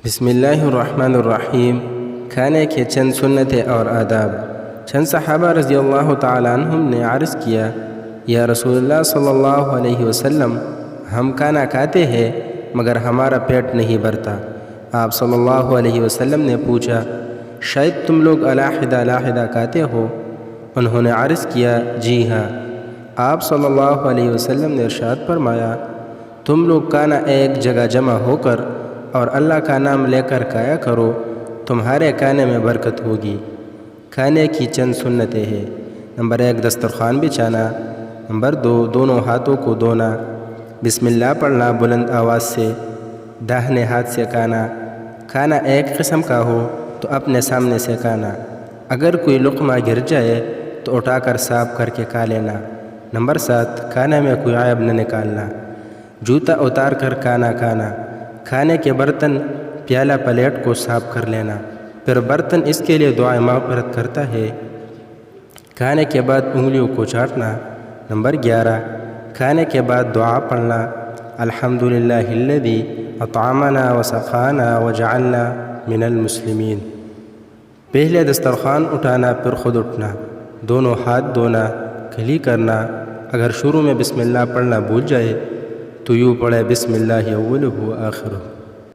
بسم اللہ الرحمن الرحیم۔ کھانے کے چند سنتیں اور آداب۔ چند صحابہ رضی اللہ تعالیٰ عنہم نے عرض کیا، یا رسول اللہ صلی اللہ علیہ وسلم، ہم کھانا کھاتے ہیں مگر ہمارا پیٹ نہیں بھرتا۔ آپ صلی اللہ علیہ وسلم نے پوچھا، شاید تم لوگ علیحدہ علیحدہ کھاتے ہو؟ انہوں نے عرض کیا، جی ہاں۔ آپ صلی اللہ علیہ وسلم نے ارشاد فرمایا، تم لوگ کھانا ایک جگہ جمع ہو کر اور اللہ کا نام لے کر کھایا کرو، تمہارے کھانے میں برکت ہوگی۔ کھانے کی چند سنتیں ہیں۔ نمبر 1، دسترخوان بچھانا۔ نمبر 2، دونوں ہاتھوں کو دھونا۔ بسم اللہ پڑھنا بلند آواز سے۔ داہنے ہاتھ سے کھانا۔ کھانا ایک قسم کا ہو تو اپنے سامنے سے کھانا۔ اگر کوئی لقمہ گر جائے تو اٹھا کر صاف کر کے کھا لینا۔ نمبر 7، کھانے میں کوئی عیب نہ نکالنا۔ جوتا اتار کر کھانا کھانا۔ کھانے کے برتن، پیالہ، پلیٹ کو صاف کر لینا، پھر برتن اس کے لیے دعائے مغفرت کرتا ہے۔ کھانے کے بعد انگلیوں کو چاٹنا۔ نمبر 11، کھانے کے بعد دعا پڑھنا، الحمدللہ الذی اطعمنا وسقانا وجعلنا من المسلمین۔ پہلے دسترخوان اٹھانا پھر خود اٹھنا، دونوں ہاتھ دھونا، کلی کرنا۔ اگر شروع میں بسم اللہ پڑھنا بھول جائے تو یوں پڑھے، بسم اللہ اولہ و آخرہ۔